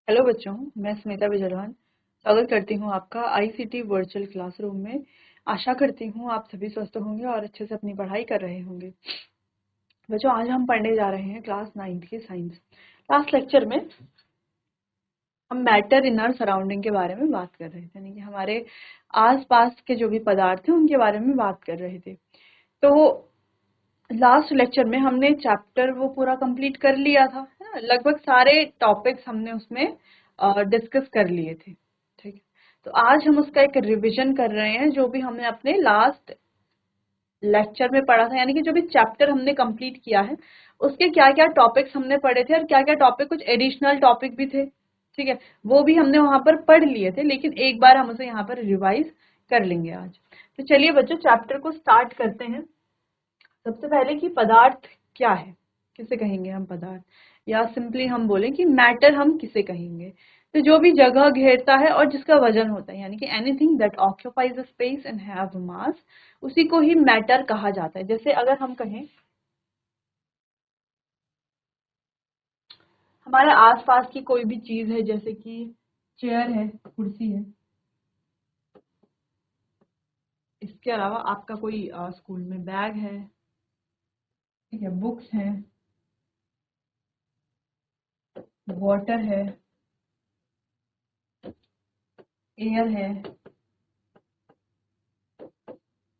Hello बच्चों, मैं स्मिता विजयवान स्वागत करती हूँ आपका आईसीटी वर्चुअल क्लासरूम में। आशा करती हूँ आप सभी स्वस्थ होंगे और अच्छे से अपनी पढ़ाई कर रहे होंगे। बच्चों, आज हम पढ़ने जा रहे हैं क्लास 9 की साइंस। लास्ट लेक्चर में हम मैटर इन आवर सराउंडिंग के बारे में बात कर रहे थे, यानी कि हमारे आसपास के जो भी पदार्थ थे उनके बारे में बात कर रहे थे। तो लास्ट लेक्चर में हमने चैप्टर वो पूरा कंप्लीट कर लिया था, है ना। लगभग सारे टॉपिक्स हमने उसमें डिस्कस कर लिए थे। ठीक है, तो आज हम उसका एक रिवीजन कर रहे हैं जो भी हमने अपने लास्ट लेक्चर में पढ़ा था, यानी कि जो भी चैप्टर हमने कंप्लीट किया है उसके क्या क्या टॉपिक्स हमने पढ़े थे और क्या क्या टॉपिक, कुछ एडिशनल टॉपिक भी थे। ठीक है, वो भी हमने वहां पर पढ़ लिए थे, लेकिन एक बार हम उसे यहाँ पर रिवाइज कर लेंगे आज। तो चलिए बच्चों, चैप्टर को स्टार्ट करते हैं। सबसे पहले कि पदार्थ क्या है, किसे कहेंगे हम पदार्थ, या सिंपली हम बोलें कि मैटर हम किसे कहेंगे। तो जो भी जगह घेरता है और जिसका वजन होता है, यानी कि anything that occupies a space and have मास, उसी को ही मैटर कहा जाता है। जैसे अगर हम कहें हमारे आसपास की कोई भी चीज है, जैसे कि चेयर है, कुर्सी है, इसके अलावा आपका कोई स्कूल में बैग है, ठीक है, बुक्स हैं, वाटर है, एयर है,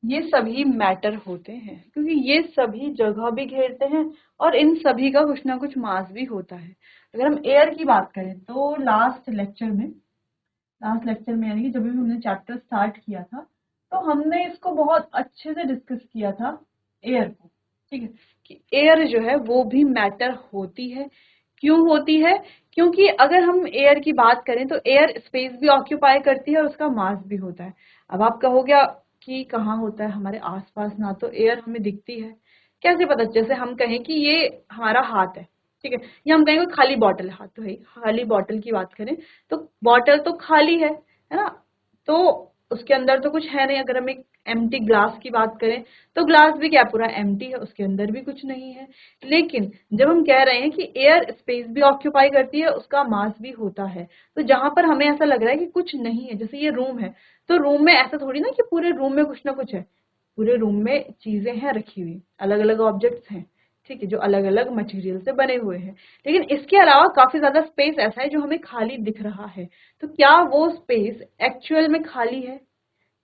ये सभी मैटर होते हैं क्योंकि ये सभी जगह भी घेरते हैं और इन सभी का कुछ ना कुछ मास भी होता है। अगर हम एयर की बात करें तो लास्ट लेक्चर में यानी कि जब भी हमने चैप्टर स्टार्ट किया था तो हमने इसको बहुत अच्छे से डिस्कस किया था, एयर को। ठीक है, कि एयर जो है वो भी मैटर होती है। क्यों होती है? क्योंकि अगर हम एयर की बात करें तो एयर स्पेस भी ऑक्यूपाई करती है और उसका मास भी होता है। अब आप कहोगे कि कहाँ होता है? हमारे आसपास ना तो एयर हमें दिखती है। कैसे पता? जैसे हम कहें कि ये हमारा हाथ है, ठीक है, या हम कहेंगे खाली बॉटल, हाथ तो है ही, खाली बॉटल की बात करें तो बॉटल तो खाली है ना। तो उसके अंदर तो कुछ है नहीं। अगर हम एक एम्प्टी ग्लास की बात करें तो ग्लास भी क्या पूरा एम्प्टी है, उसके अंदर भी कुछ नहीं है। लेकिन जब हम कह रहे हैं कि एयर स्पेस भी ऑक्यूपाई करती है, उसका मास भी होता है, तो जहां पर हमें ऐसा लग रहा है कि कुछ नहीं है, जैसे ये रूम है, तो रूम में ऐसा थोड़ी ना कि पूरे रूम में कुछ ना कुछ है। पूरे रूम में चीजें हैं रखी हुई, अलग अलग ऑब्जेक्ट्स हैं, ठीक है, जो अलग अलग मटेरियल से बने हुए हैं। लेकिन इसके अलावा काफी ज्यादा स्पेस ऐसा है जो हमें खाली दिख रहा है। तो क्या वो स्पेस एक्चुअल में खाली है?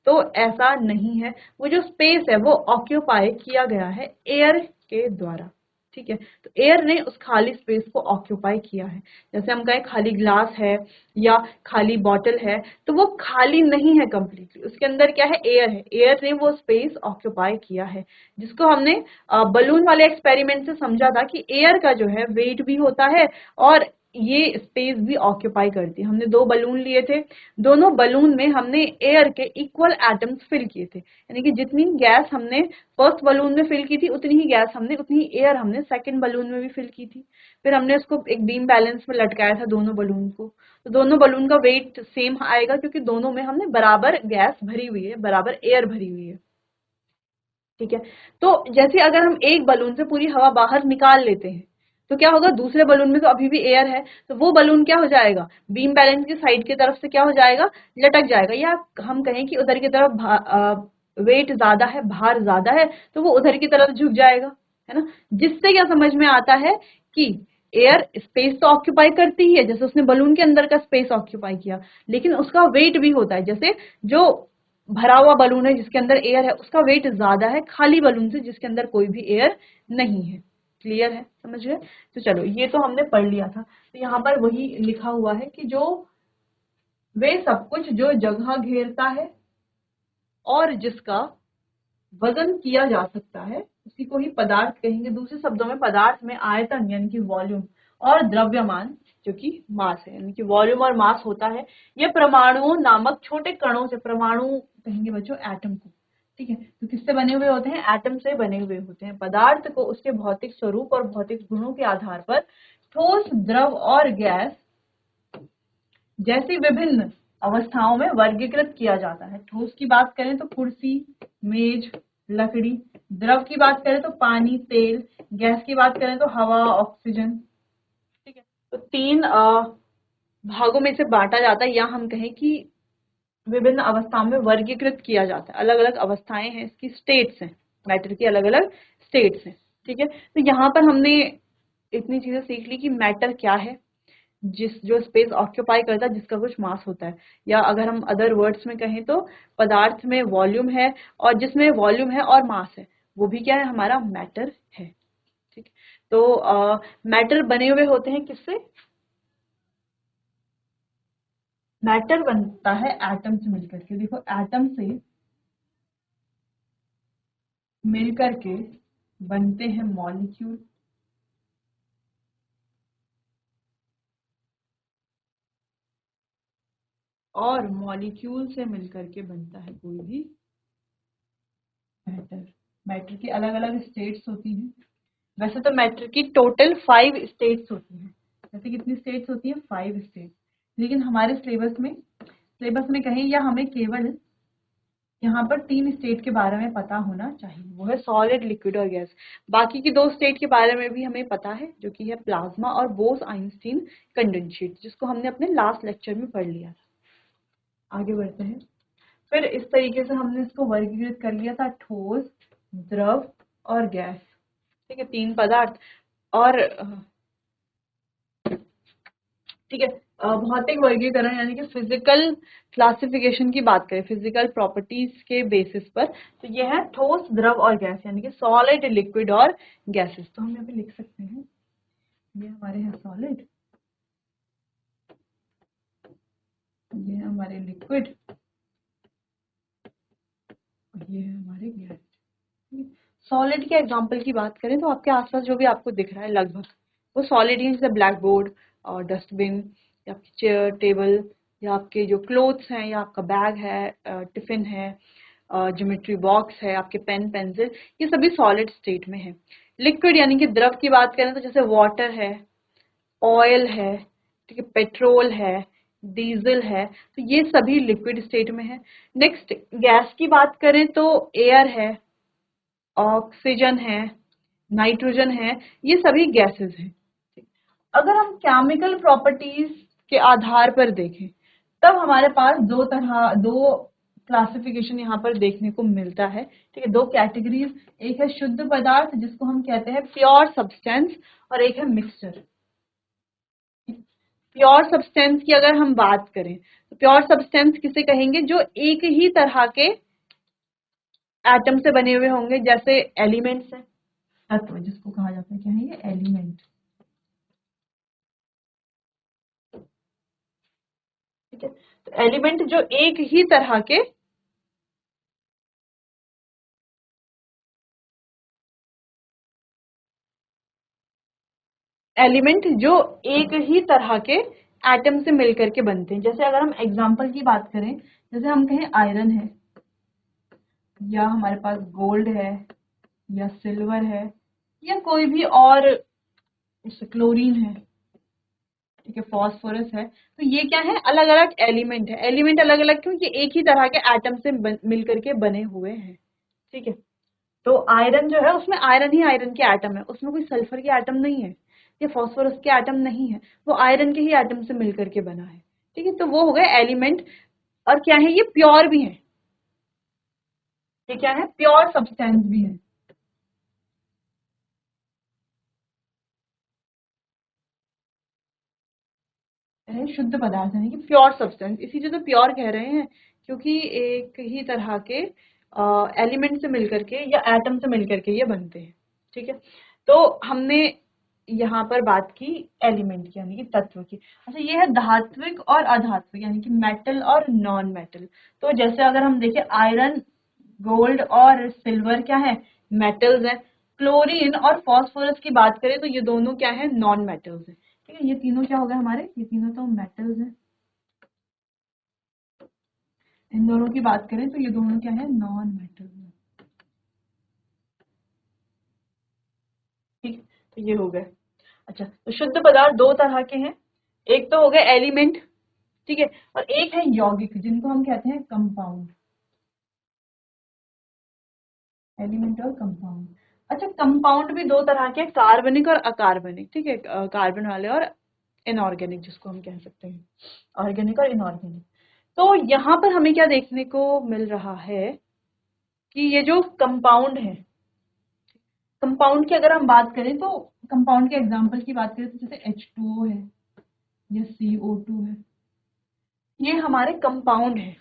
तो ऐसा नहीं है। वो जो स्पेस है वो ऑक्यूपाई किया गया है एयर के द्वारा। ठीक है, तो एयर ने उस खाली स्पेस को ऑक्यूपाई किया है। जैसे हम कहें खाली ग्लास है या खाली बॉटल है, तो वो खाली नहीं है कंप्लीटली, उसके अंदर क्या है? एयर है। एयर ने वो स्पेस ऑक्यूपाई किया है, जिसको हमने बलून वाले एक्सपेरिमेंट से समझा था कि एयर का जो है वेट भी होता है और ये स्पेस भी ऑक्यूपाई करती है। हमने दो बलून लिए थे, दोनों बलून में हमने एयर के इक्वल एटम्स फिल किए थे, यानी कि जितनी गैस हमने फर्स्ट बलून में फिल की थी उतनी ही गैस हमने, उतनी एयर हमने सेकंड बलून में भी फिल की थी। फिर हमने उसको एक बीम बैलेंस में लटकाया था दोनों बलून को, तो दोनों बलून का वेट सेम आएगा क्योंकि दोनों में हमने बराबर गैस भरी हुई है, बराबर एयर भरी हुई है। ठीक है, तो जैसे अगर हम एक बलून से पूरी हवा बाहर निकाल लेते हैं तो क्या होगा? दूसरे बलून में तो अभी भी एयर है, तो वो बलून क्या हो जाएगा? बीम बैलेंस की साइड की तरफ से क्या हो जाएगा? लटक जाएगा। या हम कहें कि उधर की तरफ वेट ज्यादा है, भार ज्यादा है, तो वो उधर की तरफ झुक जाएगा, है ना। जिससे क्या समझ में आता है कि एयर स्पेस तो ऑक्यूपाई करती ही है, जैसे उसने बलून के अंदर का स्पेस ऑक्यूपाई किया, लेकिन उसका वेट भी होता है। जैसे जो भरा हुआ बलून है जिसके अंदर एयर है, उसका वेट ज्यादा है खाली बलून से जिसके अंदर कोई भी एयर नहीं है। क्लियर है? समझ गए? तो चलो, ये तो हमने पढ़ लिया था। तो यहाँ पर वही लिखा हुआ है कि जो वे सब कुछ जो जगह घेरता है और जिसका वजन किया जा सकता है, उसी को ही पदार्थ कहेंगे। दूसरे शब्दों में पदार्थ में आयतन यानी कि वॉल्यूम और द्रव्यमान जो कि मास है, यानी कि वॉल्यूम और मास होता है। ये परमाणुओं नामक छोटे कणों से, परमाणु कहेंगे बच्चों एटम को, ठीक है, तो किससे बने हुए होते हैं? एटम से बने हुए होते हैं। पदार्थ को उसके भौतिक स्वरूप और भौतिक गुणों के आधार पर ठोस, द्रव और गैस जैसी विभिन्न अवस्थाओं में वर्गीकृत किया जाता है। ठोस की बात करें तो कुर्सी, मेज, लकड़ी। द्रव की बात करें तो पानी, तेल। गैस की बात करें तो हवा, ऑक्सीजन। ठीक है, तो तीन भागों में से बांटा जाता है, या हम कहें कि विभिन्न अवस्थाओं में वर्गीकृत किया जाता है। अलग अलग अवस्थाएं हैं, इसकी स्टेट्स हैं, मैटर की अलग अलग स्टेट्स हैं। ठीक है, तो यहाँ पर हमने इतनी चीजें सीख ली कि मैटर क्या है, जो स्पेस ऑक्यूपाई करता है, जिसका कुछ मास होता है, या अगर हम अदर वर्ड्स में कहें तो पदार्थ में वॉल्यूम है, और जिसमें वॉल्यूम है और मास है वो भी क्या है, हमारा मैटर है। ठीक है, तो मैटर बने हुए होते हैं किससे? मैटर बनता है एटम से मिलकर के। देखो, एटम से मिलकर के बनते हैं मॉलिक्यूल, और मॉलिक्यूल से मिलकर के बनता है कोई भी मैटर। मैटर की अलग अलग स्टेट्स होती हैं। वैसे तो मैटर की टोटल 5 स्टेट्स होती हैं। वैसे कितनी स्टेट्स होती हैं? 5 स्टेट्स। लेकिन हमारे सिलेबस में कहें, या हमें केवल यहाँ पर 3 स्टेट के बारे में पता होना चाहिए, वो है सॉलिड, लिक्विड और गैस। बाकी की 2 स्टेट के बारे में भी हमें पता है, जो कि है प्लाज्मा और बोस आइंस्टीन कंडेंसेट, जिसको हमने अपने लास्ट लेक्चर में पढ़ लिया था। आगे बढ़ते हैं। फिर इस तरीके से हमने इसको वर्गीकृत कर लिया था, ठोस, द्रव और गैस। ठीक है, 3 पदार्थ। और ठीक है, भौतिक वर्गीकरण यानी कि फिजिकल क्लासिफिकेशन की बात करें, फिजिकल प्रॉपर्टीज के बेसिस पर, तो ये है ठोस, द्रव और गैस, यानी कि सॉलिड, लिक्विड और गैसेस। तो हम यहाँ पे लिख सकते हैं, ये हमारे हैं सॉलिड, ये है हमारे लिक्विड, और ये है हमारे गैस। सॉलिड के एग्जाम्पल की बात करें तो आपके आसपास जो भी आपको दिख रहा है लगभग वो सॉलिड ही है, जैसे ब्लैक बोर्ड और डस्टबिन, या आपकी चेयर, टेबल, या आपके जो क्लोथ्स हैं, या आपका बैग है, टिफिन है, ज्योमेट्री बॉक्स है, आपके पेन, पेंसिल, ये सभी सॉलिड स्टेट में है। लिक्विड यानी कि द्रव की बात करें तो जैसे वाटर है, ऑयल है, ठीक है, पेट्रोल है, डीजल है, तो ये सभी लिक्विड स्टेट में है। नेक्स्ट, गैस की बात करें तो एयर है, ऑक्सीजन है, नाइट्रोजन है, ये सभी गैसेस हैं। अगर हम केमिकल प्रॉपर्टीज के आधार पर देखें, तब हमारे पास दो क्लासिफिकेशन यहाँ पर देखने को मिलता है। ठीक है, 2 कैटेगरीज, एक है शुद्ध पदार्थ जिसको हम कहते हैं प्योर सब्सटेंस, और एक है मिक्सचर। प्योर सब्सटेंस की अगर हम बात करें तो प्योर सब्सटेंस किसे कहेंगे? जो एक ही तरह के एटम से बने हुए होंगे, जैसे एलिमेंट्स हैं, तत्व जिसको कहा जाता है, क्या है ये? एलिमेंट। ठीक है, तो एलिमेंट जो एक ही तरह के एलिमेंट जो एक ही तरह के एटम से मिलकर के बनते हैं। जैसे अगर हम एग्जांपल की बात करें, जैसे हम कहें आयरन है, या हमारे पास गोल्ड है, या सिल्वर है, या कोई भी और, क्लोरीन है, ठीक है, फॉस्फोरस है, तो ये क्या है? अलग अलग एलिमेंट है। एलिमेंट अलग अलग क्यों? ये एक ही तरह के एटम से मिलकर के बने हुए हैं। ठीक है, तो आयरन जो है उसमें आयरन ही आयरन के एटम है, उसमें कोई सल्फर के एटम नहीं है, या फॉस्फोरस के एटम नहीं है, वो आयरन के ही एटम से मिलकर के बना है। ठीक है, तो वो हो गए एलिमेंट। और क्या है? ये प्योर भी है। ये क्या है? प्योर सब्सटेंस भी है शुद्ध पदार्थ यानी कि प्योर सब्सटेंस। इसीलिए तो प्योर कह रहे हैं, क्योंकि एक ही तरह के एलिमेंट से मिलकर के या एटम से मिलकर के ये बनते हैं। ठीक है, तो हमने यहाँ पर बात की एलिमेंट की यानी कि तत्व की। अच्छा, ये है धात्विक और अधात्विक यानी कि मेटल और नॉन मेटल। तो जैसे अगर हम देखें, आयरन, गोल्ड और सिल्वर क्या है? मेटल्स है। क्लोरीन और फॉस्फोरस की बात करें तो ये दोनों क्या है? नॉन मेटल्स है। ठीक है, ये तीनों क्या हो गए हमारे? ये तीनों तो मेटल्स हैं। इन दोनों की बात करें तो ये दोनों क्या है? नॉन मेटल्स हैं। ठीक है, तो ये हो गए। अच्छा, तो शुद्ध पदार्थ 2 तरह के हैं, एक तो हो गए एलिमेंट, ठीक है, और एक है यौगिक जिनको हम कहते हैं कंपाउंड। एलिमेंट और कंपाउंड। अच्छा, कंपाउंड भी 2 तरह के, कार्बनिक और अकार्बनिक। ठीक है, कार्बन वाले और इनऑर्गेनिक जिसको हम कह सकते हैं, ऑर्गेनिक और इनऑर्गेनिक। तो यहाँ पर हमें क्या देखने को मिल रहा है कि ये जो कंपाउंड है, कंपाउंड की अगर हम बात करें तो कंपाउंड के एग्जांपल की बात करें तो जैसे H2O है या CO2 है, ये हमारे कंपाउंड है।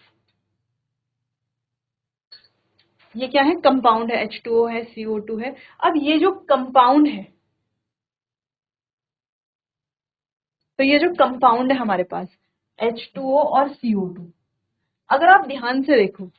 ये क्या है? कंपाउंड है। H2O है, CO2 है। अब ये जो कंपाउंड है, तो ये जो कंपाउंड है हमारे पास H2O और CO2, अगर आप ध्यान से देखो,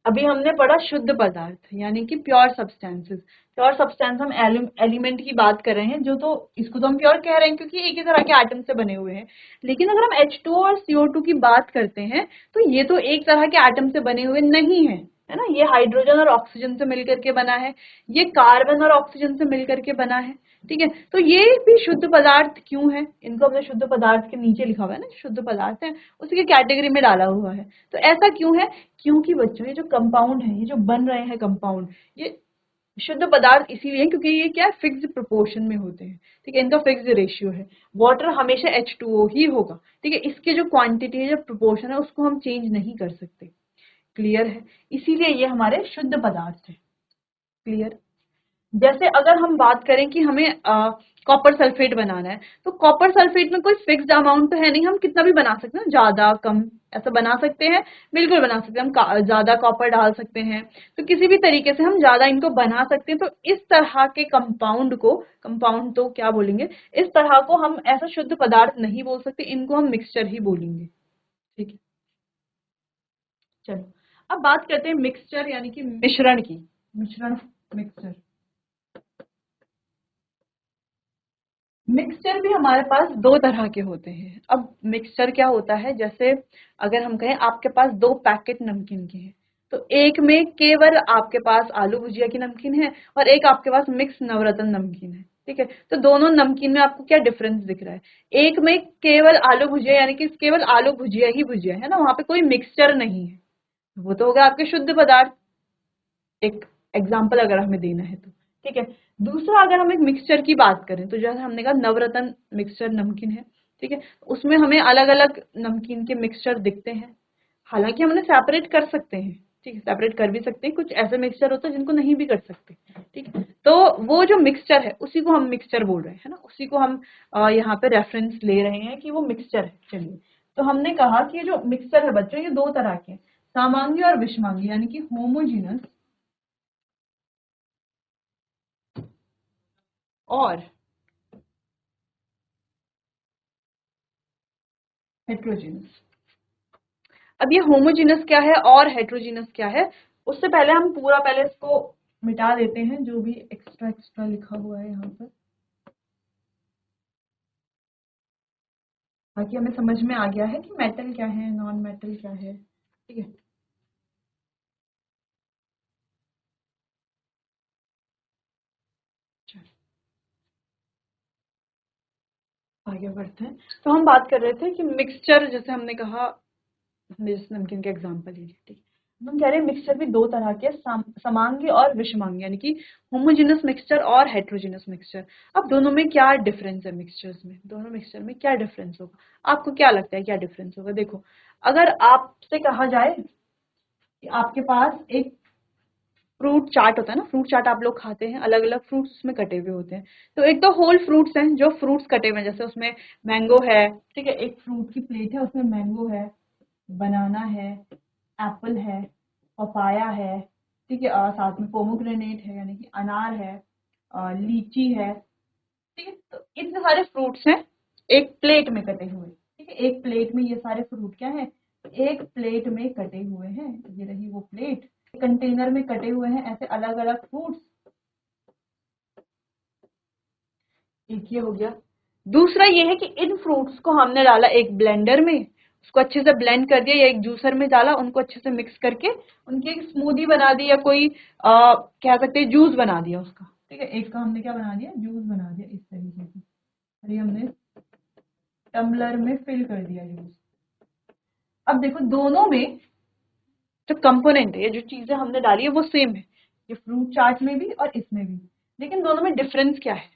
अभी हमने पढ़ा शुद्ध पदार्थ यानी कि प्योर सब्सटेंसेस। प्योर सब्सटेंस हम एलिमेंट की बात कर रहे हैं, जो तो इसको तो हम प्योर कह रहे हैं क्योंकि एक ही तरह के एटम से बने हुए हैं। लेकिन अगर हम H2O और CO2 की बात करते हैं तो ये तो एक तरह के एटम से बने हुए नहीं है, है ना। ये हाइड्रोजन और ऑक्सीजन से मिलकर के बना है, ये कार्बन और ऑक्सीजन से मिलकर के बना है, ठीक है। तो ये भी शुद्ध पदार्थ क्यों है? इनको अपने शुद्ध पदार्थ के नीचे लिखा हुआ है ना, शुद्ध पदार्थ है, उसी के कैटेगरी में डाला हुआ है। तो ऐसा क्यों है? क्योंकि बच्चों ये जो कंपाउंड है, ये जो बन रहे हैं कंपाउंड, ये शुद्ध पदार्थ इसीलिए क्योंकि ये क्या है, फिक्स्ड प्रोपोर्शन में होते हैं, ठीक है। इनका फिक्स्ड रेशियो है। वाटर हमेशा H2O ही होगा, ठीक है। इसकी जो क्वांटिटी है, जो प्रोपोर्शन है, उसको हम चेंज नहीं कर सकते। क्लियर है? इसीलिए ये हमारे शुद्ध पदार्थ है। क्लियर? जैसे अगर हम बात करें कि हमें कॉपर सल्फेट बनाना है, तो कॉपर सल्फेट में कोई फिक्स्ड अमाउंट तो है नहीं, हम कितना भी बना सकते हैं, ज्यादा कम ऐसा बना सकते हैं, बिल्कुल बना सकते हैं। हम ज्यादा कॉपर डाल सकते हैं, तो किसी भी तरीके से हम ज्यादा इनको बना सकते हैं। तो इस तरह के कंपाउंड को, कंपाउंड तो क्या बोलेंगे, इस तरह को हम ऐसा शुद्ध पदार्थ नहीं बोल सकते, इनको हम मिक्सचर ही बोलेंगे, ठीक है। चलो अब बात करते हैं मिक्सचर यानी कि मिश्रण की। मिश्रण, मिक्सचर। मिक्सचर भी हमारे पास दो तरह के होते हैं। अब मिक्सचर क्या होता है, जैसे अगर हम कहें आपके पास दो पैकेट नमकीन के हैं, तो एक में केवल आपके पास आलू भुजिया की नमकीन है और एक आपके पास मिक्स नवरत्न नमकीन है, ठीक है। तो दोनों नमकीन में आपको क्या डिफरेंस दिख रहा है? एक में केवल आलू भुजिया यानी कि केवल आलू भुजिया ही भुजिया है ना, वहां पे कोई मिक्सचर नहीं है, वो तो होगा आपके शुद्ध पदार्थ। एक एग्जाम्पल अगर हमें देना है तो, ठीक है। दूसरा अगर हम एक मिक्सचर की बात करें तो जैसे हमने कहा नवरत्न मिक्सचर नमकीन है, ठीक है। उसमें हमें अलग अलग नमकीन के मिक्सचर दिखते हैं, हालांकि हम उन्हें सेपरेट कर सकते हैं, ठीक है, सेपरेट कर भी सकते हैं। कुछ ऐसे मिक्सचर होते हैं जिनको नहीं भी कर सकते, ठीक है। तो वो जो मिक्सचर है उसी को हम मिक्सचर बोल रहे हैं, है ना, उसी को हम यहाँ पे रेफरेंस ले रहे हैं कि वो मिक्सचर है। चलिए, तो हमने कहा कि ये जो मिक्सचर है बच्चों, ये दो तरह के हैं, सामांगी और विषमांगी, यानी कि होमोजीनस और हेट्रोजीनस। अब ये होमोजीनस क्या है और हेट्रोजीनस क्या है, उससे पहले हम पूरा पहले इसको मिटा देते हैं, जो भी एक्स्ट्रा एक्स्ट्रा लिखा हुआ है यहाँ पर, ताकि हमें समझ में आ गया है कि मेटल क्या है, नॉन मेटल क्या है, ठीक है। आगे बढ़ते हैं। तो हम बात कर रहे थे कि मिक्सचर, जैसे हमने कहा, हमने जिस नमकीन का एग्जांपल लिया, ठीक है। हम कह रहे हैं मिक्सचर भी दो तरह के, समांगी और विषमांगी, यानी कि होमोजेनस मिक्सचर और हेट्रोजेनस मिक्सचर। अब दोनों में क्या डिफरेंस है? मिक्सचर्स में, दोनों मिक्सचर में क्या डिफरेंस होगा? आपको क्या लगता है क्या डिफरेंस होगा? देखो, अगर आपसे कहा जाए कि आपके पास एक फ्रूट चाट होता है ना, फ्रूट चाट आप लोग खाते हैं, अलग अलग फ्रूट्स उसमें कटे हुए होते हैं। तो एक तो होल फ्रूट्स हैं, जो फ्रूट्स कटे हुए हैं, जैसे उसमें मैंगो है, ठीक है, एक फ्रूट की प्लेट है, उसमें मैंगो है, बनाना है, एप्पल है, पपाया है, ठीक है, और साथ में पोमोग्रेनेट है यानी कि अनार है, लीची है, ठीक है। तो इतने सारे फ्रूट्स हैं एक प्लेट में कटे हुए, ठीक है। एक प्लेट में ये सारे फ्रूट क्या है, एक प्लेट में कटे हुए हैं। ये रही वो प्लेट, कंटेनर में कटे हुए हैं ऐसे अलग अलग फ्रूट्स। एक ये हो गया। दूसरा ये है कि इन फ्रूट्स को हमने डाला एक ब्लेंडर में, उसको अच्छे से ब्लेंड कर दिया, या एक जूसर में डाला, उनको अच्छे से मिक्स करके उनकी एक स्मूदी बना दी, या कोई कह सकते हैं जूस बना दिया उसका, ठीक है। एक का हमने क्या बना दिया, जूस बना दिया इस तरीके से, और ये हमने टम्बलर में फिल कर दिया जूस। अब देखो, दोनों में जो कंपोनेंट है, ये जो चीजें हमने डाली है वो सेम है, ये फ्रूट चाट में भी और इसमें भी, लेकिन दोनों में डिफरेंस क्या है?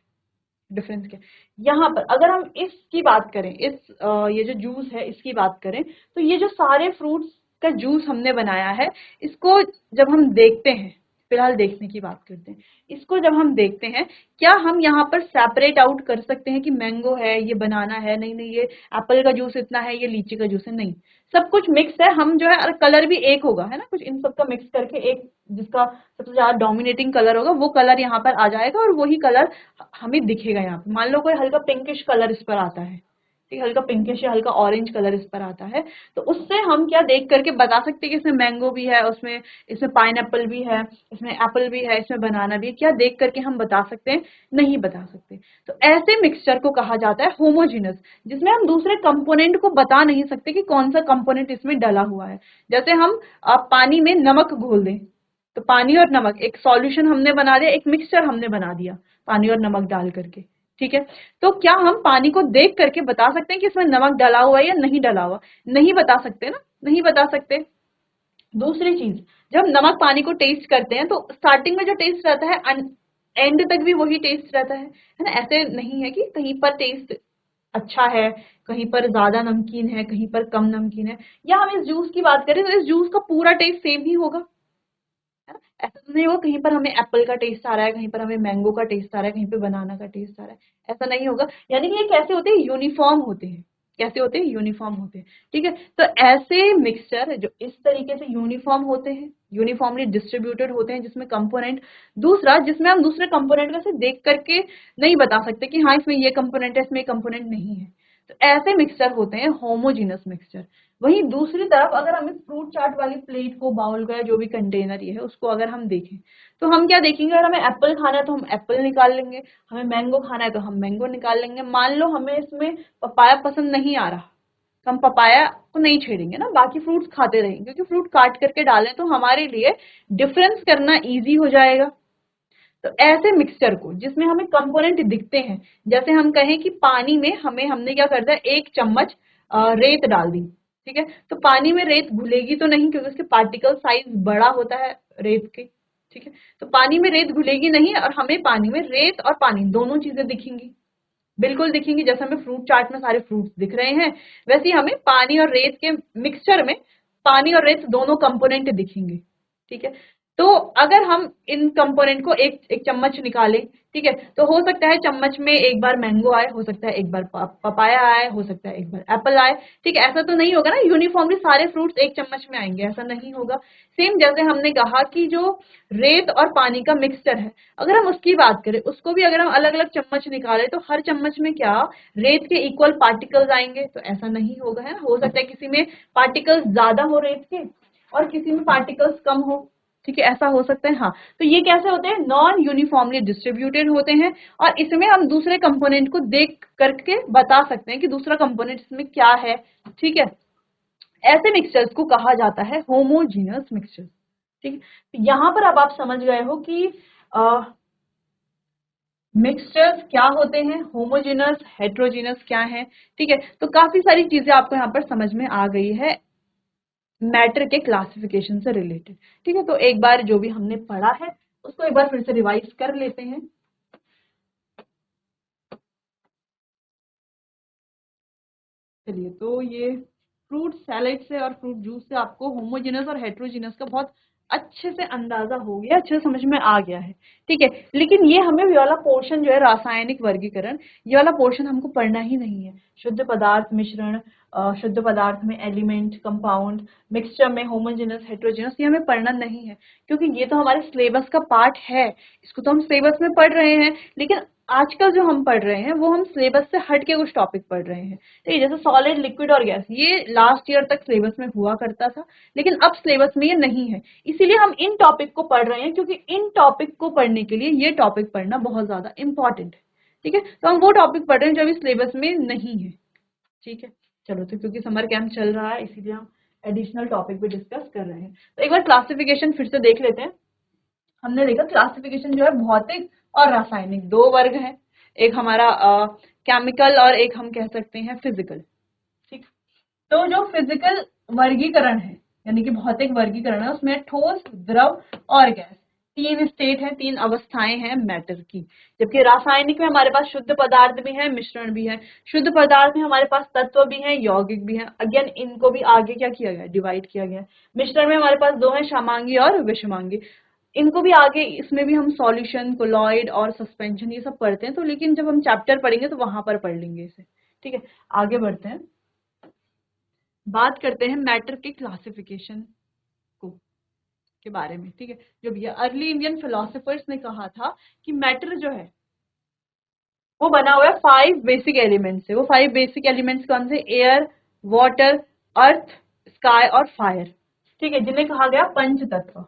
डिफरेंस क्या यहाँ पर अगर हम इसकी बात करें, ये जो जूस है इसकी बात करें, तो ये जो सारे फ्रूट्स का जूस हमने बनाया है, इसको जब हम देखते हैं, फिलहाल देखने की बात करते हैं, इसको जब हम देखते हैं, क्या हम यहाँ पर सेपरेट आउट कर सकते हैं कि मैंगो है, ये बनाना है, नहीं नहीं ये एप्पल का जूस इतना है, ये लीची का जूस है, नहीं, सब कुछ मिक्स है। हम जो है, और कलर भी एक होगा, है ना, कुछ इन सब का मिक्स करके एक जिसका सबसे ज्यादा डोमिनेटिंग कलर होगा वो कलर यहाँ पर आ जाएगा, और वही कलर हमें दिखेगा यहाँ पे। मान लो कोई हल्का पिंकिश कलर इस पर आता है, ठीक, हल्का पिंकिश या हल्का ऑरेंज कलर इस पर आता है, तो उससे हम क्या देख करके बता सकते हैं कि इसमें मैंगो भी है, उसमें इसमें पाइनएप्पल भी है, इसमें एप्पल भी है, इसमें बनाना भी है, क्या देख करके हम बता सकते हैं? नहीं बता सकते। तो ऐसे मिक्सचर को कहा जाता है होमोजीनस, जिसमें हम दूसरे कंपोनेंट को बता नहीं सकते कि कौन सा कंपोनेंट इसमें डला हुआ है। जैसे हम पानी में नमक घोल दें, तो पानी और नमक एक सॉल्यूशन हमने बना दिया, एक मिक्सचर हमने बना दिया पानी और नमक डाल करके, ठीक है। तो क्या हम पानी को देख करके बता सकते हैं कि इसमें नमक डला हुआ है या नहीं डला हुआ? नहीं बता सकते ना, नहीं बता सकते। दूसरी चीज, जब नमक पानी को टेस्ट करते हैं तो स्टार्टिंग में जो टेस्ट रहता है एंड तक भी वही टेस्ट रहता है ना। ऐसे नहीं है कि कहीं पर टेस्ट अच्छा है, कहीं पर ज्यादा नमकीन है, कहीं पर कम नमकीन है। या हम इस जूस की बात करें तो इस जूस का पूरा टेस्ट सेम ही होगा, है ना। ऐसा तो नहीं होगा कहीं पर हमें एप्पल का टेस्ट आ रहा है, कहीं पर हमें मैंगो का टेस्ट आ रहा है, कहीं पे बनाना का टेस्ट आ रहा है, ऐसा नहीं होगा। यानी कि ये कैसे होते हैं? यूनिफॉर्म होते हैं। कैसे होते हैं? यूनिफॉर्म होते हैं, ठीक है। तो ऐसे मिक्सचर जो इस तरीके से यूनिफॉर्म होते हैं, यूनिफॉर्मली डिस्ट्रीब्यूटेड होते हैं, जिसमें कंपोनेंट, दूसरा जिसमें हम दूसरे कंपोनेंट को से देख करके नहीं बता सकते कि हाँ इसमें ये कंपोनेंट है, इसमें ये कंपोनेंट नहीं है, तो ऐसे मिक्सचर होते हैं होमोजीनस मिक्सचर। वहीं दूसरी तरफ अगर हम इस फ्रूट चाट वाली प्लेट को, बाउल का या जो भी कंटेनर ये है उसको अगर हम देखें, तो हम क्या देखेंगे? अगर हमें एप्पल खाना है तो हम एप्पल निकाल लेंगे, हमें मैंगो खाना है तो हम मैंगो निकाल लेंगे। मान लो हमें इसमें पपाया पसंद नहीं आ रहा, तो हम पपाया को नहीं छेड़ेंगे ना, बाकी फ्रूट्स खाते रहेंगे, क्योंकि फ्रूट काट करके डालें तो हमारे लिए डिफरेंस करना इजी हो जाएगा। तो ऐसे मिक्सचर को जिसमें हमें कंपोनेंट दिखते हैं, जैसे हम कहें कि पानी में हमने क्या कर दिया, 1 चम्मच रेत डाल दी, ठीक है। तो पानी में रेत घुलेगी तो नहीं, क्योंकि उसके पार्टिकल साइज बड़ा होता है रेत के, ठीक है। तो पानी में रेत घुलेगी नहीं, और हमें पानी में रेत और पानी दोनों चीजें दिखेंगी, बिल्कुल दिखेंगी। जैसे हमें फ्रूट चाट में सारे फ्रूट्स दिख रहे हैं, वैसे ही हमें पानी और रेत के मिक्सचर में पानी और रेत दोनों कंपोनेंट दिखेंगे, ठीक है। तो अगर हम इन कंपोनेंट को एक एक चम्मच निकालें, ठीक है, तो हो सकता है चम्मच में एक बार मैंगो आए, हो सकता है एक बार पपाया आए, हो सकता है एक बार एप्पल आए, ठीक है। ऐसा तो नहीं होगा ना यूनिफॉर्मली सारे फ्रूट्स एक चम्मच में आएंगे, ऐसा नहीं होगा। सेम जैसे हमने कहा कि जो रेत और पानी का मिक्सचर है, अगर हम उसकी बात करें, उसको भी अगर हम अलग अलग चम्मच निकालें, तो हर चम्मच में क्या रेत के इक्वल पार्टिकल्स आएंगे? तो ऐसा नहीं होगा, है ना। हो सकता है किसी में पार्टिकल्स ज्यादा हो रेत के और किसी में पार्टिकल्स कम हो, ठीक है, ऐसा हो सकता है। हाँ, तो ये कैसे होते हैं? नॉन यूनिफॉर्मली डिस्ट्रीब्यूटेड होते हैं, और इसमें हम दूसरे कंपोनेंट को देख करके बता सकते हैं कि दूसरा कंपोनेंट इसमें क्या है, ठीक है। ऐसे मिक्सचर्स को कहा जाता है होमोजीनियस मिक्सचर, ठीक है। तो यहाँ पर अब आप समझ गए हो कि मिक्सचर्स क्या होते हैं, होमोजीनस, हेट्रोजीनस क्या है, ठीक है। तो काफी सारी चीजें आपको यहाँ पर समझ में आ गई है मैटर के क्लासिफिकेशन से रिलेटेड, ठीक है। तो एक बार जो भी हमने पढ़ा है उसको एक बार फिर से रिवाइज कर लेते हैं। चलिए, तो ये फ्रूट सैलेड से और फ्रूट जूस से आपको होमोजेनस और हेट्रोजीनस का बहुत अच्छे से अंदाजा हो गया, अच्छे से समझ में आ गया है, ठीक है। लेकिन ये हमें ये वाला पोर्शन जो है रासायनिक वर्गीकरण, ये वाला पोर्शन हमको पढ़ना ही नहीं है। शुद्ध पदार्थ मिश्रण, शुद्ध पदार्थ में एलिमेंट, कंपाउंड, मिक्सचर में होमोजेनस, हेट्रोजेनस, ये हमें पढ़ना नहीं है, क्योंकि ये तो हमारे सिलेबस का पार्ट है, इसको तो हम सिलेबस में पढ़ रहे हैं। लेकिन आजकल जो हम पढ़ रहे हैं वो हम सिलेबस से हट के कुछ टॉपिक पढ़ रहे हैं, ठीक है। जैसे सॉलिड, लिक्विड और गैस, ये लास्ट ईयर तक सिलेबस में हुआ करता था, लेकिन अब सिलेबस में ये नहीं है। इसीलिए हम इन टॉपिक को पढ़ रहे हैं, क्योंकि इन टॉपिक को पढ़ने के लिए ये टॉपिक पढ़ना बहुत ज्यादा इंपॉर्टेंट है, ठीक है। तो हम वो टॉपिक पढ़ रहे हैं जो अभी सिलेबस में नहीं है, ठीक है। चलो, तो क्योंकि समर कैंप चल रहा है इसीलिए हम एडिशनल टॉपिक भी डिस्कस कर रहे हैं। तो एक बार क्लासिफिकेशन फिर से देख लेते हैं। हमने देखा क्लासिफिकेशन जो है भौतिक और रासायनिक दो वर्ग है, एक हमारा केमिकल और एक हम कह सकते हैं फिजिकल, ठीक। तो जो फिजिकल वर्गीकरण है, यानी कि भौतिक वर्गीकरण है, उसमें ठोस, द्रव और गैस, तीन स्टेट है, तीन अवस्थाएं हैं मैटर की। जबकि रासायनिक में हमारे पास शुद्ध पदार्थ भी है, मिश्रण भी है। शुद्ध पदार्थ में हमारे पास तत्व भी है, यौगिक भी है। अगेन इनको भी आगे क्या किया गया, डिवाइड किया गया। मिश्रण में हमारे पास दो है, क्षमांगी और विषमांगी। इनको भी आगे, इसमें भी हम सॉल्यूशन, कोलॉइड और सस्पेंशन ये सब पढ़ते हैं, तो लेकिन जब हम चैप्टर पढ़ेंगे तो वहां पर पढ़ लेंगे इसे। ठीक है, आगे बढ़ते हैं, बात करते हैं मैटर के क्लासिफिकेशन को के बारे में। ठीक है, जो भी अर्ली इंडियन फिलोसोफर्स ने कहा था कि मैटर जो है वो बना हुआ है 5 बेसिक एलिमेंट्स से। वो 5 बेसिक एलिमेंट्स कौन से, एयर, वाटर, अर्थ, स्काई और फायर। ठीक है, जिन्हें कहा गया पंच तत्व।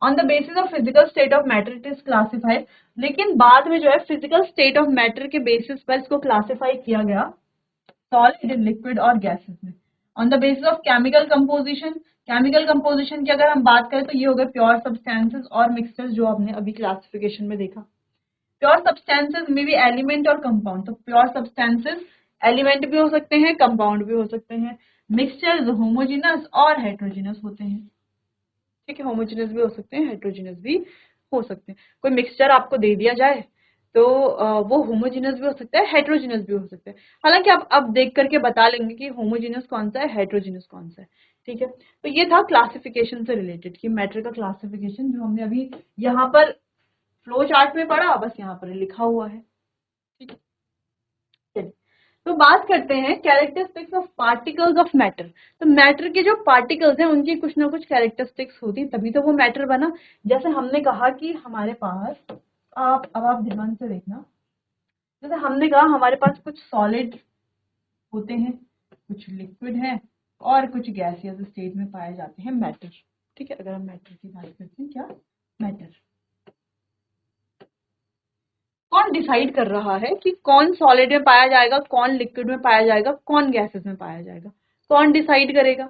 On the basis of physical state of matter it is classified. लेकिन बाद में जो है फिजिकल स्टेट ऑफ मैटर के बेसिस पर इसको क्लासिफाई किया गया सॉलिड, लिक्विड और गैसेस में। On the basis of chemical composition, chemical composition की अगर हम बात करें तो ये हो गए प्योर सब्सटेंसेस और मिक्सचर्स, जो आपने अभी क्लासिफिकेशन में देखा। प्योर सब्सटेंसेस में भी एलिमेंट और कंपाउंड, तो प्योर सब्सटेंसेस एलिमेंट भी हो सकते हैं, कंपाउंड भी हो सकते हैं। मिक्सचर्स होमोजेनस और हेट्रोजेनस होते हैं। ठीक है, होमोजेनस भी हो सकते हैं, हेट्रोजेनस भी हो सकते हैं। कोई मिक्सचर आपको दे दिया जाए तो वो होमोजेनस भी हो सकता है, हेट्रोजेनस भी हो सकता है। हालांकि आप अब देख करके बता लेंगे कि होमोजेनस कौन सा है, हेट्रोजेनस कौन सा है। ठीक है, तो ये था क्लासिफिकेशन से रिलेटेड कि मैटर का क्लासिफिकेशन, जो हमने अभी यहाँ पर फ्लो चार्ट में पढ़ा, बस यहाँ पर लिखा हुआ है। ठीक है, चलिए तो बात करते हैं characteristics of particles of matter. तो मैटर के जो पार्टिकल्स हैं उनकी कुछ ना कुछ कैरेक्टरिस्टिक्स होती, तभी तो वो मैटर बना। जैसे हमने कहा कि हमारे पास, अब आप ध्यान से देखना, जैसे हमने कहा हमारे पास कुछ सॉलिड होते हैं, कुछ लिक्विड है और कुछ गैसियस स्टेट में पाए जाते हैं मैटर। ठीक है, अगर हम मैटर की बात करते हैं, क्या मैटर, कौन डिसाइड कर रहा है कि कौन सॉलिड में पाया जाएगा, कौन लिक्विड में पाया जाएगा, कौन गैसेस में पाया जाएगा? कौन डिसाइड करेगा?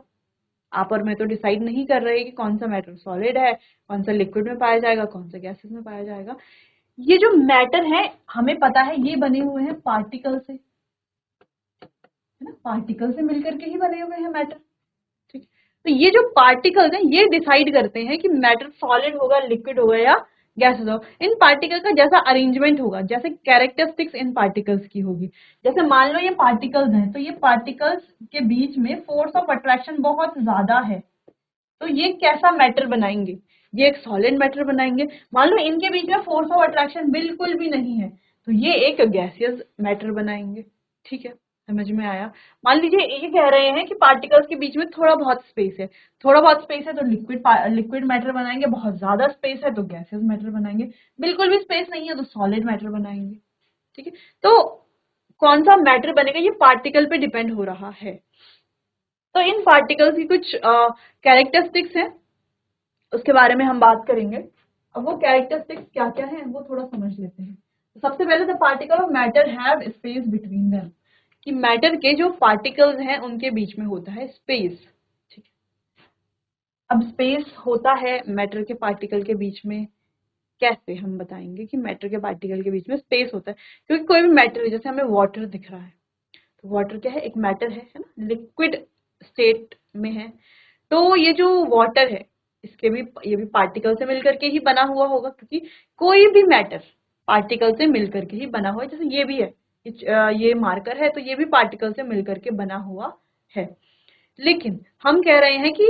आप और मैं तो डिसाइड नहीं कर रहे कि कौन सा मैटर सॉलिड है, कौन सा लिक्विड में पाया जाएगा, कौन सा गैसेस में पाया जाएगा। ये जो मैटर है हमें पता है ये बने हुए हैं पार्टिकल से, है ना, पार्टिकल से मिलकर के ही बने हुए हैं मैटर। ठीक, तो ये जो पार्टिकल्स हैं ये डिसाइड करते हैं कि मैटर सॉलिड होगा, लिक्विड होगा या गैसेस होगा। इन पार्टिकल का जैसा अरेंजमेंट होगा, जैसे कैरेक्टरिस्टिक्स इन पार्टिकल्स की होगी। जैसे मान लो ये पार्टिकल्स हैं, तो ये पार्टिकल्स के बीच में फोर्स ऑफ अट्रैक्शन बहुत ज्यादा है, तो ये कैसा मैटर बनाएंगे, ये एक सॉलिड मैटर बनाएंगे। मान लो इनके बीच में फोर्स ऑफ अट्रैक्शन बिल्कुल भी नहीं है, तो ये एक गैसियस मैटर बनाएंगे। ठीक है, समझ में आया? मान लीजिए ये कह रहे हैं कि पार्टिकल्स के बीच में थोड़ा बहुत स्पेस है, थोड़ा बहुत स्पेस है तो लिक्विड मैटर बनाएंगे, बहुत ज्यादा स्पेस है तो गैसियस मैटर बनाएंगे, बिल्कुल भी स्पेस नहीं है तो सॉलिड मैटर बनाएंगे। ठीक है, तो कौन सा मैटर बनेगा ये पार्टिकल पे डिपेंड हो रहा है। तो इन पार्टिकल्स की कुछ कैरेक्टरिस्टिक्स हैं, उसके बारे में हम बात करेंगे। अब वो कैरेक्टरिस्टिक्स क्या क्या है वो थोड़ा समझ लेते हैं। तो सबसे पहले the particle of matter have space between them, कि मैटर के जो पार्टिकल्स हैं उनके बीच में होता है स्पेस। ठीक है, अब स्पेस होता है मैटर के पार्टिकल के बीच में, कैसे हम बताएंगे कि मैटर के पार्टिकल के बीच में स्पेस होता है? क्योंकि कोई भी मैटर, जैसे हमें वाटर दिख रहा है, तो वाटर क्या है, एक मैटर है ना, लिक्विड स्टेट में है। तो ये जो वाटर है इसके भी, ये भी पार्टिकल से मिलकर के ही बना हुआ होगा, क्योंकि कोई भी मैटर पार्टिकल से मिलकर के ही बना हुआ है। जैसे ये भी है, ये मार्कर है, तो ये भी पार्टिकल से मिलकर के बना हुआ है। लेकिन हम कह रहे हैं कि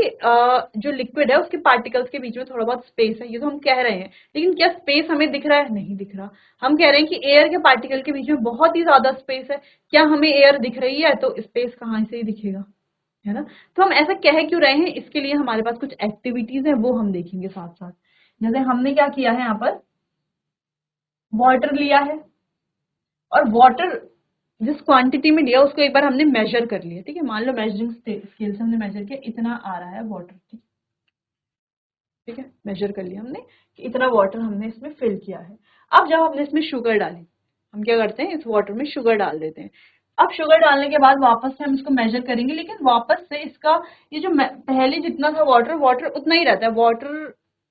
जो लिक्विड है उसके पार्टिकल्स के बीच में थोड़ा बहुत स्पेस है, ये तो हम कह रहे हैं, लेकिन क्या स्पेस हमें दिख रहा है? नहीं दिख रहा। हम कह रहे हैं कि एयर के पार्टिकल के बीच में बहुत ही ज्यादा स्पेस है, क्या हमें एयर दिख रही है? तो स्पेस कहाँ से ही दिखेगा, है ना। तो हम ऐसा कह क्यों रहे हैं, इसके लिए हमारे पास कुछ एक्टिविटीज है, वो हम देखेंगे साथ साथ। जैसे हमने क्या किया है, यहाँ पर वाटर लिया है और वाटर जिस क्वांटिटी में लिया उसको एक बार हमने मेजर कर लिया। ठीक है, मान लो मेजरिंग स्केल से हमने मेजर किया, इतना आ रहा है वाटर। ठीक है, मेजर कर लिया हमने कि इतना वाटर हमने इसमें फिल किया है। अब जब हमने इसमें शुगर डाली, हम क्या करते हैं, इस वाटर में शुगर डाल देते हैं। अब शुगर डालने के बाद वापस से हम इसको मेजर करेंगे, लेकिन वापस से इसका ये जो पहले जितना था वाटर, वाटर उतना ही रहता है, वाटर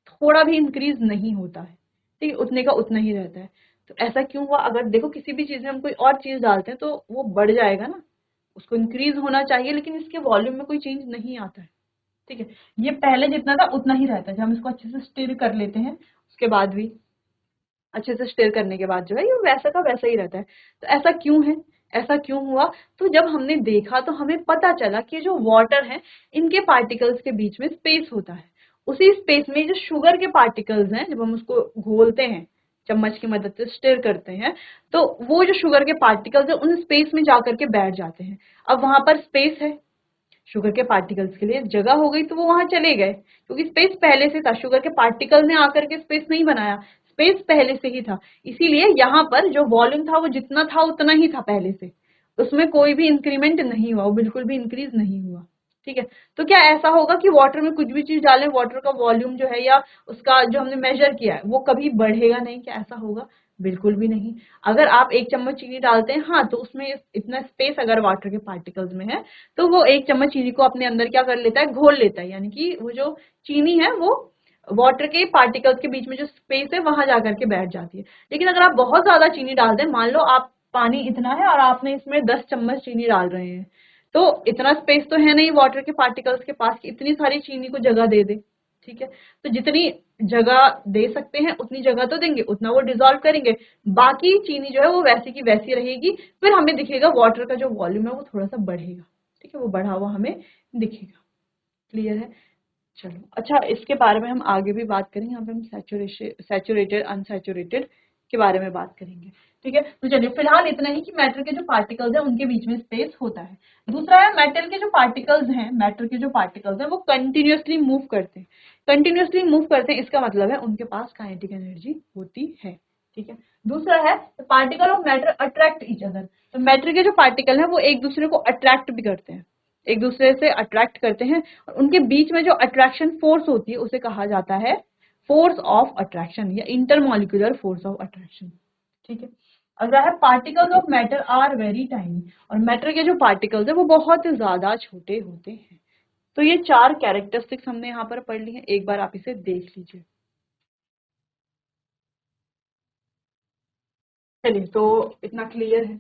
थोड़ा भी इंक्रीज नहीं होता है। ठीक है, उतने का उतना ही रहता है। तो ऐसा क्यों हुआ? अगर देखो किसी भी चीज में हम कोई और चीज डालते हैं तो वो बढ़ जाएगा ना, उसको इंक्रीज होना चाहिए, लेकिन इसके वॉल्यूम में कोई चेंज नहीं आता है। ठीक है, ये पहले जितना था उतना ही रहता है। जब हम इसको अच्छे से स्टिर कर लेते हैं उसके बाद भी, अच्छे से स्टिर करने के बाद जो है ये वैसा का वैसा ही रहता है। तो ऐसा क्यों है, ऐसा क्यों हुआ? तो जब हमने देखा तो हमें पता चला कि जो वाटर है इनके पार्टिकल्स के बीच में स्पेस होता है। उसी स्पेस में जो शुगर के पार्टिकल्स हैं, जब हम उसको घोलते हैं चम्मच की मदद से स्टिर करते हैं, तो वो जो शुगर के पार्टिकल्स है उन स्पेस में जाकर के बैठ जाते हैं। अब वहां पर स्पेस है, शुगर के पार्टिकल्स के लिए जगह हो गई, तो वो वहां चले गए, क्योंकि स्पेस पहले से था। शुगर के पार्टिकल ने आकर के स्पेस नहीं बनाया, स्पेस पहले से ही था। इसीलिए यहाँ पर जो वॉल्यूम था वो जितना था उतना ही था पहले से, उसमें कोई भी इंक्रीमेंट नहीं हुआ, वो बिल्कुल भी इंक्रीज नहीं हुआ। ठीक है, तो क्या ऐसा होगा कि वाटर में कुछ भी चीज डालें, वाटर का वॉल्यूम जो है या उसका जो हमने मेजर किया है वो कभी बढ़ेगा नहीं? क्या ऐसा होगा? बिल्कुल भी नहीं। अगर आप 1 चम्मच चीनी डालते हैं, हाँ, तो उसमें इतना स्पेस अगर वाटर के पार्टिकल्स में है तो वो 1 चम्मच चीनी को अपने अंदर क्या कर लेता है, घोल लेता है। यानी कि वो जो चीनी है वो वाटर के पार्टिकल्स के बीच में जो स्पेस है वहां जाकर के बैठ जाती है। लेकिन अगर आप बहुत ज्यादा चीनी डाल दें, मान लो आप पानी इतना है और आपने इसमें 10 चम्मच चीनी डाल रहे हैं, तो इतना स्पेस तो है नहीं वाटर के पार्टिकल्स के पास कि इतनी सारी चीनी को जगह दे दे। ठीक है, तो जितनी जगह दे सकते हैं उतनी जगह तो देंगे, उतना वो डिजोल्व करेंगे, बाकी चीनी जो है वो वैसी की वैसी रहेगी। फिर हमें दिखेगा वाटर का जो वॉल्यूम है वो थोड़ा सा बढ़ेगा। ठीक है, वो बढ़ा हुआ हमें दिखेगा। क्लियर है? चलो, अच्छा, इसके बारे में हम आगे भी बात करेंगे। यहाँ पे हम सैचुरेटेड अनसैचुरेटेड के बारे में बात करेंगे। ठीक है, तो चलिए फिलहाल इतना ही कि मैटर के जो पार्टिकल्स हैं उनके बीच में स्पेस होता है। दूसरा है मेटल के जो पार्टिकल्स हैं, मैटर के जो पार्टिकल्स हैं वो कंटिन्यूअसली मूव करते हैं। कंटिन्यूअसली मूव करते हैं, इसका मतलब है उनके पास काइनेटिक एनर्जी होती है। ठीक है, दूसरा है particle of matter attract each other. तो मैटर के जो पार्टिकल हैं वो एक दूसरे को अट्रैक्ट भी करते हैं, एक दूसरे से अट्रैक्ट करते हैं, और उनके बीच में जो अट्रैक्शन फोर्स होती है उसे कहा जाता है फोर्स ऑफ अट्रैक्शन या इंटरमॉलिक्यूलर फोर्स ऑफ अट्रैक्शन। ठीक है, अगला है particles of matter are very tiny. और मैटर के जो पार्टिकल्स है वो बहुत ज्यादा छोटे होते हैं। तो ये 4 कैरेक्टरिस्टिक्स हमने यहाँ पर पढ़ ली हैं, एक बार आप इसे देख लीजिए। चलिए, तो इतना क्लियर है।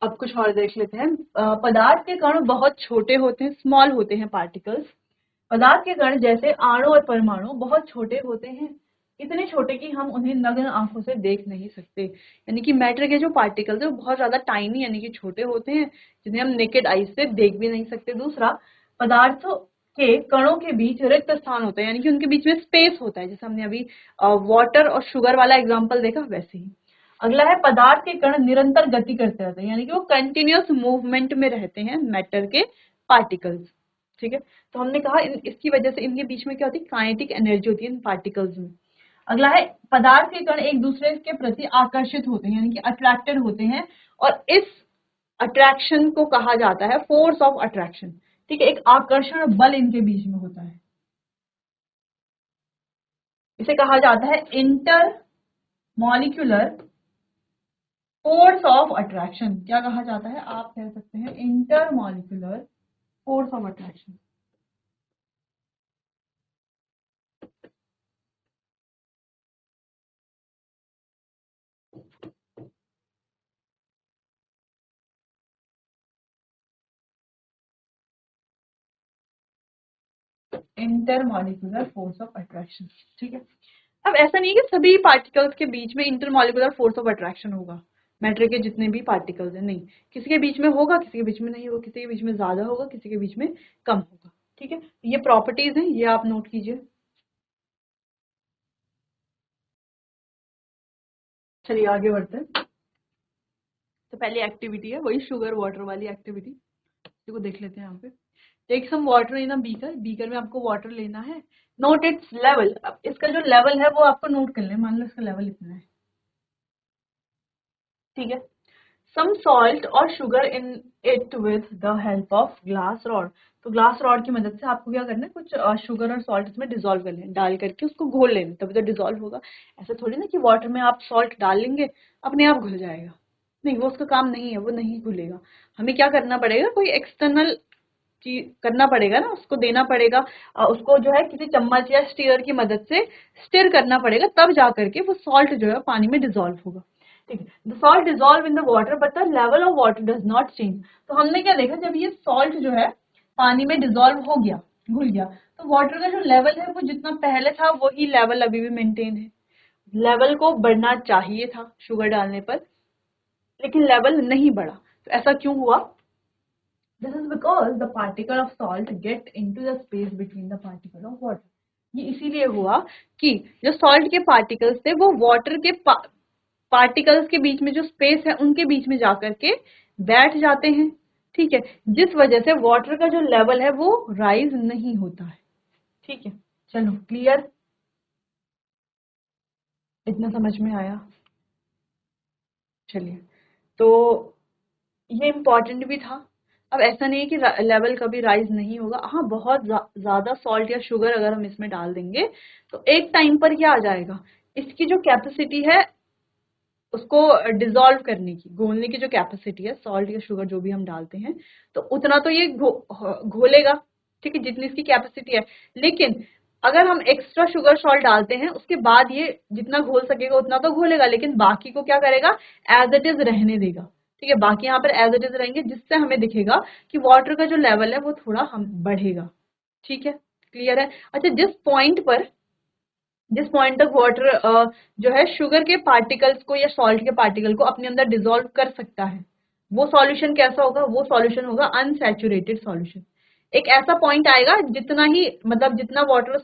अब कुछ और देख लेते हैं। पदार्थ के कण बहुत छोटे होते हैं, स्मॉल होते हैं पार्टिकल्स। पदार्थ के कण जैसे अणु और परमाणु बहुत छोटे होते हैं, इतने छोटे कि हम उन्हें नग्न आंखों से देख नहीं सकते। यानी कि मैटर के जो पार्टिकल्स है वो बहुत ज्यादा टाइनी यानी कि छोटे होते हैं, जिन्हें हम नेकेड आई से देख भी नहीं सकते। दूसरा, पदार्थों के कणों के बीच रिक्त स्थान होता है, यानी कि उनके बीच में स्पेस होता है, जैसे हमने अभी वाटर और शुगर वाला एग्जाम्पल देखा वैसे ही। अगला है पदार्थ के कण निरंतर गति करते रहते हैं, यानी कि वो कंटिन्यूअस मूवमेंट में रहते हैं मैटर के पार्टिकल्स। ठीक है, तो हमने कहा इसकी वजह से इनके बीच में क्या होती है, काइनेटिक एनर्जी होती है इन पार्टिकल्स में। अगला है पदार्थ के कण एक दूसरे के प्रति आकर्षित होते हैं, यानी कि अट्रैक्टेड होते हैं, और इस अट्रैक्शन को कहा जाता है फोर्स ऑफ अट्रैक्शन। ठीक है, एक आकर्षण बल इनके बीच में होता है, इसे कहा जाता है inter molecular force of attraction. क्या कहा जाता है, आप कह सकते हैं inter molecular force of attraction. Intermolecular force of attraction. ठीक है, अब ऐसा नहीं है कि सभी पार्टिकल्स के बीच में इंटरमॉलिक्यूलर फोर्स ऑफ अट्रैक्शन होगा। मैटर के जितने भी पार्टिकल्स हैं, नहीं, किसी के बीच में होगा, किसी के बीच में नहीं होगा, किसी के बीच में ज्यादा होगा, किसी के बीच में कम होगा। ठीक है, ये प्रॉपर्टीज हैं, ये आप नोट कीजिए। चलिए आगे बढ़ते हैं। तो पहली एक्टिविटी है वही शुगर वाटर वाली एक्टिविटी, इसको देख लेते हैं। यहाँ पे take some water in a beaker. Beaker में आपको वाटर लेना है। Note its level. अब इसका जो लेवल है वो आपको नोट कर लें। मान लो इसका लेवल इतना है। ठीक है, सम सॉल्ट और sugar in it with the help of glass rod. तो ग्लास रॉड की मदद से आपको क्या करना है, कुछ शुगर और सॉल्ट इसमें डिजोल्व कर लें, डाल करके उसको घोल लें, तभी तो डिजोल्व होगा। ऐसा थोड़ी ना कि वाटर में आप सॉल्ट डाल लेंगे अपने आप घुल जाएगा, नहीं, वो उसका काम नहीं है, वो नहीं घुलेगा। हमें क्या करना पड़ेगा, कोई एक्सटर्नल चीज करना पड़ेगा ना, उसको देना पड़ेगा, उसको जो है किसी चम्मच या स्टीयर की मदद से स्टिर करना पड़ेगा, तब जा करके वो सॉल्ट जो है पानी में डिजोल्व होगा। ठीक है, the salt dissolve in the water but the level of water does not change. तो हमने क्या देखा, जब ये सॉल्ट जो है पानी में डिजोल्व हो गया, घुल गया, तो वाटर का जो लेवल है वो जितना पहले था वही लेवल अभी भी मेंटेन है। लेवल को बढ़ना चाहिए था शुगर डालने पर, लेकिन लेवल नहीं बढ़ा। तो ऐसा क्यों हुआ? This is because the particle of salt get into the space between the particle of water. ये इसीलिए हुआ कि जो सॉल्ट के पार्टिकल्स थे वो वाटर के पार्टिकल्स के बीच में जो स्पेस है उनके बीच में जाकर के बैठ जाते हैं, ठीक है, जिस वजह से वाटर का जो लेवल है वो राइज नहीं होता है। ठीक है, चलो क्लियर, इतना समझ में आया? चलिए, तो ये इम्पोर्टेंट भी था। अब ऐसा नहीं है कि लेवल कभी राइज नहीं होगा, हाँ बहुत ज्यादा सॉल्ट या शुगर अगर हम इसमें डाल देंगे तो एक टाइम पर क्या आ जाएगा, इसकी जो कैपेसिटी है उसको डिसॉल्व करने की, घोलने की जो कैपेसिटी है, सॉल्ट या शुगर जो भी हम डालते हैं तो उतना तो ये घोलेगा, ठीक है, जितनी इसकी कैपेसिटी है। लेकिन अगर हम एक्स्ट्रा शुगर सॉल्ट डालते हैं उसके बाद ये जितना घोल सकेगा उतना तो घोलेगा, लेकिन बाकी को क्या करेगा, एज इट इज रहने देगा। ठीक है, बाकी यहाँ पर एज इट इज रहेंगे, जिससे हमें दिखेगा कि वाटर का जो लेवल है वो थोड़ा हम बढ़ेगा। ठीक है, क्लियर है? अच्छा, जिस पॉइंट तक वाटर जो है शुगर के पार्टिकल्स को या सॉल्ट के पार्टिकल को अपने अंदर डिसॉल्व कर सकता है, वो सॉल्यूशन कैसा होगा, वो सॉल्यूशन होगा अनसैचुरेटेड सॉल्यूशन। एक ऐसा पॉइंट आएगा जितना ही मतलब जितना वाटर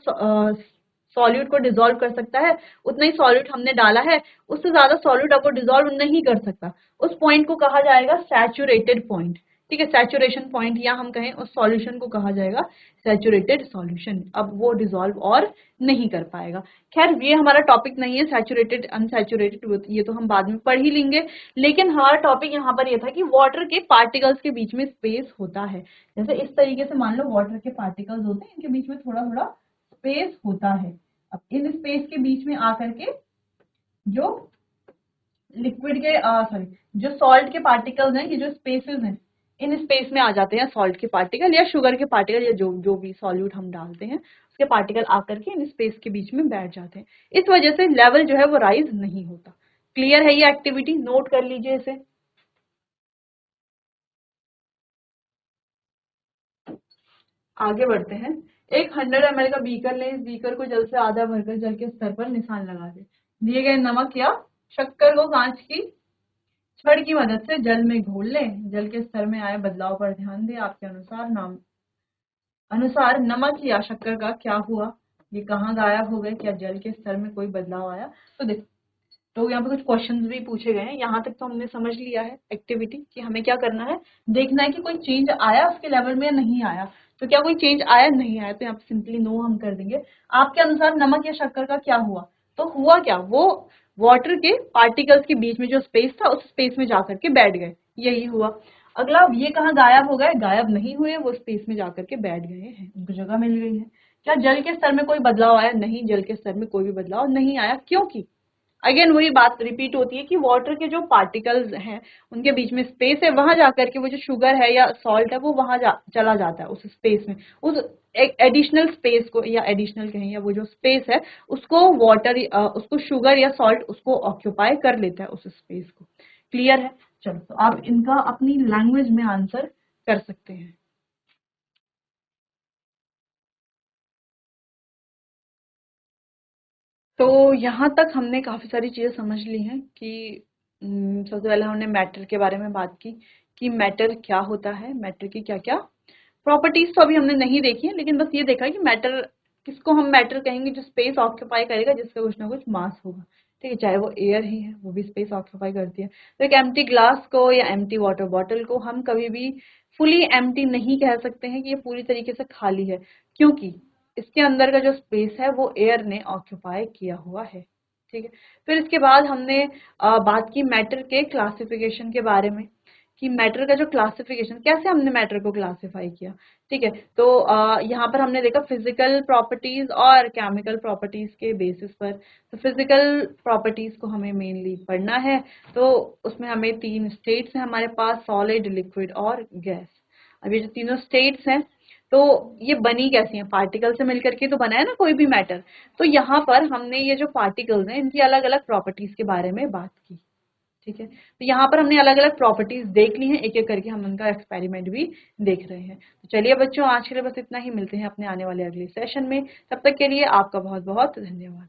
सॉल्यूट को डिसॉल्व कर सकता है उतना ही सॉल्यूट हमने डाला है, उससे ज्यादा सॉल्यूट आपको डिसॉल्व नहीं कर सकता, उस पॉइंट को कहा जाएगा सैचुरेटेड पॉइंट। ठीक है, सैचुरेशन पॉइंट या हम कहें उस सॉल्यूशन को कहा जाएगा सैचुरेटेड सॉल्यूशन। अब वो डिसॉल्व और नहीं कर पाएगा। खैर ये हमारा टॉपिक नहीं है सैचुरेटेड अनसैचुरेटेड, ये तो हम बाद में पढ़ ही लेंगे, लेकिन हमारा टॉपिक यहाँ पर ये था कि वाटर के पार्टिकल्स के बीच में स्पेस होता है। जैसे इस तरीके से मान लो वाटर के पार्टिकल्स होते हैं, इनके बीच में थोड़ा थोड़ा स्पेस होता है। अब इन स्पेस के बीच में आकर के जो लिक्विड के सॉरी जो सॉल्ट के पार्टिकल्स हैं, ये जो स्पेसेस हैं, इन स्पेस में आ जाते हैं सॉल्ट के पार्टिकल या शुगर के पार्टिकल या जो जो भी सॉल्यूट हम डालते हैं उसके पार्टिकल आकर के इन स्पेस के बीच में बैठ जाते हैं। इस वजह से लेवल जो है वो राइज नहीं होता। क्लियर है? ये एक्टिविटी नोट कर लीजिए इसे। आगे बढ़ते हैं। एक 100 ml का बीकर लें, इस बीकर को जल से आधा भरकर जल के स्तर पर निशान लगा दें। दिए गए नमक या शक्कर को कांच की छड़ की मदद से जल में घोल लें। जल के स्तर में आए बदलाव पर ध्यान दें। आपके अनुसार नमक या शक्कर का क्या हुआ, ये कहाँ गायब हो गए, क्या जल के स्तर में कोई बदलाव आया? तो देखो, तो यहाँ पे कुछ क्वेश्चंस भी पूछे गए हैं। यहाँ तक तो हमने समझ लिया है एक्टिविटी कि हमें क्या करना है, देखना है कि कोई चेंज आया उसके लेवल में या नहीं आया। तो क्या कोई चेंज आया, नहीं आया, तो यहाँ पे सिंपली नो हम कर देंगे। आपके अनुसार नमक या शक्कर का क्या हुआ? तो हुआ क्या, वो वाटर के पार्टिकल्स के बीच में जो स्पेस था उस स्पेस में जाकर के बैठ गए, यही हुआ। अगला, ये कहाँ गायब हो गए? गायब नहीं हुए, वो स्पेस में जाकर के बैठ गए हैं, उनको जगह मिल गई है। क्या जल के स्तर में कोई बदलाव आया? नहीं, जल के स्तर में कोई भी बदलाव नहीं आया, क्योंकि अगेन वही बात रिपीट होती है कि वाटर के जो पार्टिकल्स हैं उनके बीच में स्पेस है, वहां जाकर के वो जो शुगर है या सॉल्ट है वो वहां चला जाता है उस स्पेस में, उस एक एडिशनल स्पेस को, या एडिशनल कहें, या वो जो स्पेस है उसको वाटर उसको शुगर या सॉल्ट उसको ऑक्यूपाई कर लेता है उस स्पेस को। क्लियर है? चलो, तो आप इनका अपनी लैंग्वेज में आंसर कर सकते हैं। तो यहाँ तक हमने काफ़ी सारी चीज़ें समझ ली हैं कि सबसे पहले हमने मैटर के बारे में बात की कि मैटर क्या होता है, मैटर की क्या क्या प्रॉपर्टीज तो अभी हमने नहीं देखी है, लेकिन बस ये देखा कि मैटर किसको हम मैटर कहेंगे, जो स्पेस ऑक्यूपाई करेगा, जिसका कुछ ना कुछ मास होगा। ठीक है, चाहे वो एयर ही है, वो भी स्पेस ऑक्यूपाई करती है। तो एक एम्प्टी ग्लास को या एम्प्टी वाटर बॉटल को हम कभी भी फुली एम्प्टी नहीं कह सकते हैं कि ये पूरी तरीके से खाली है, क्योंकि इसके अंदर का जो स्पेस है वो एयर ने ऑक्यूपाई किया हुआ है। ठीक है, फिर इसके बाद हमने बात की मैटर के क्लासिफिकेशन के बारे में कि मैटर का जो क्लासिफिकेशन, कैसे हमने मैटर को क्लासिफाई किया। ठीक है, तो यहाँ पर हमने देखा फिजिकल प्रॉपर्टीज और केमिकल प्रॉपर्टीज के बेसिस पर। तो फिजिकल प्रॉपर्टीज को हमें मेनली पढ़ना है, तो उसमें हमें 3 स्टेट्स हैं हमारे पास, सॉलिड, लिक्विड और गैस। अब ये जो तीनों स्टेट्स हैं तो ये बनी कैसी हैं, पार्टिकल से मिलकर के तो बना है ना कोई भी मैटर। तो यहाँ पर हमने ये जो पार्टिकल्स हैं इनकी अलग अलग प्रॉपर्टीज के बारे में बात की। ठीक है, तो यहाँ पर हमने अलग अलग प्रॉपर्टीज देख ली हैं, एक एक करके हम उनका एक्सपेरिमेंट भी देख रहे हैं। तो चलिए बच्चों, आज के लिए बस इतना ही, मिलते हैं अपने आने वाले अगले सेशन में। तब तक के लिए आपका बहुत बहुत धन्यवाद।